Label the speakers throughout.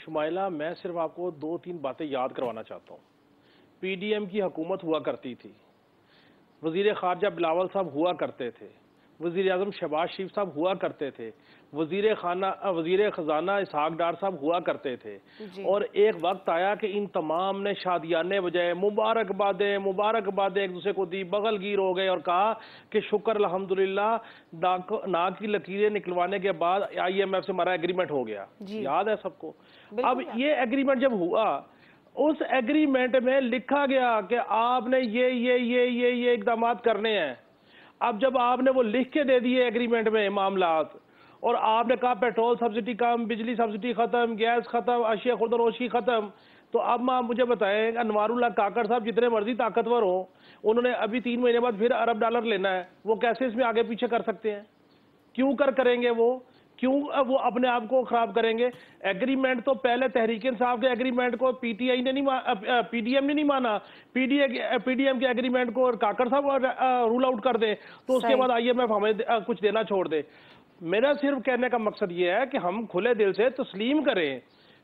Speaker 1: शुमाइला, मैं सिर्फ आपको 2-3 बातें याद करवाना चाहता हूँ। पीडीएम की हुकूमत हुआ करती थी, वजीर खारजा बिलावल साहब हुआ करते थे, वजीर आजम शहबाज शरीफ साहब हुआ करते थे, वजीर खजाना इसहाक डार साहब हुआ करते थे। और एक वक्त आया कि इन तमाम ने शादियाने बजाए, मुबारकबादें मुबारकबादें एक दूसरे को दी, बगलगीर हो गए और कहा कि शुक्र अल्हम्दुलिल्लाह नाक की लकीरें निकलवाने के बाद IMF से हमारा एग्रीमेंट हो गया। याद है सबको। अब ये एग्रीमेंट जब हुआ, उस एग्रीमेंट में लिखा गया कि आपने ये इकदाम करने हैं। अब जब आपने वो लिख के दे दिए एग्रीमेंट में मामलात, और आपने कहा पेट्रोल सब्सिडी कम, बिजली सब्सिडी खत्म, गैस खत्म, अशिया खुर्दनोशी खत्म, तो अब आप मुझे बताएं, अनवारुल्लाह काकड़ साहब जितने मर्जी ताकतवर हो, उन्होंने अभी 3 महीने बाद फिर $अरब लेना है, वो कैसे इसमें आगे पीछे कर सकते हैं? क्यों करेंगे वो? क्यों वो अपने आप को खराब करेंगे? एग्रीमेंट तो पहले तहरीक इंसाफ के एग्रीमेंट को PTI ने नहीं PDM ने नहीं माना, PDM के एग्रीमेंट को काकड़ साहब रूल आउट कर दे, तो उसके बाद IMF हमें कुछ देना छोड़ दे। मेरा सिर्फ कहने का मकसद ये है कि हम खुले दिल से तस्लीम करें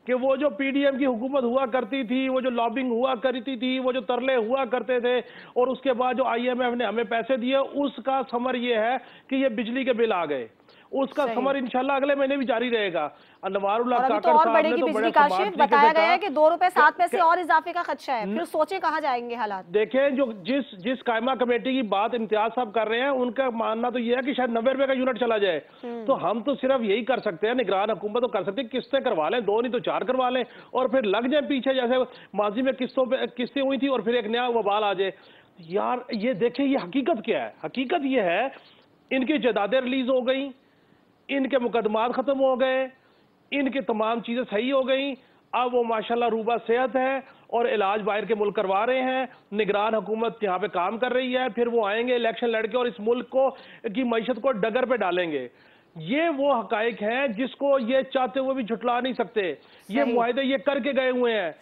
Speaker 1: कि वो जो PDM की हुकूमत हुआ करती थी, वो जो लॉबिंग हुआ करती थी, वो जो तरले हुआ करते थे, और उसके बाद जो IMF ने हमें पैसे दिए, उसका समर ये है कि ये बिजली के बिल आ गए। उसका समर इंशाल्लाह अगले महीने भी जारी रहेगा। अनवारुल्लाह काकड़ साहब ने तो बड़े
Speaker 2: काशिफ बताया गया है कि ₹2.07 और इजाफे का खदशा है, फिर सोचे कहाँ जाएंगे हालात।
Speaker 1: देखें, जो जिस कायमा कमेटी की बात इम्तियाज साहब कर रहे हैं, उनका मानना तो यह है कि शायद 90 रुपए का यूनिट चला जाए। तो हम तो सिर्फ यही कर सकते हैं, निगरान हुकूमत तो कर सकते हैं, किस्तें करवा लें, 2 नहीं तो 4 करवा लें, और फिर लग जाए पीछे, जैसे माजी में किस्तें हुई थी और फिर एक नया वबाल आ जाए। यार ये देखें, ये हकीकत क्या है? हकीकत ये है, इनकी जायदादें रिलीज हो गई, इनके मुकदमात खत्म हो गए, इनकी तमाम चीजें सही हो गई। अब वो माशाल्लाह रूबा सेहत है और इलाज बाहर के मुल्क करवा रहे हैं। निगरान हुकूमत यहाँ पे काम कर रही है, फिर वो आएंगे इलेक्शन लड़के और इस मुल्क को की मईशत को डगर पे डालेंगे। ये वो हकाइक हैं जिसको ये चाहते हुए भी झुटला नहीं सकते। ये मुआहदे ये करके गए हुए हैं।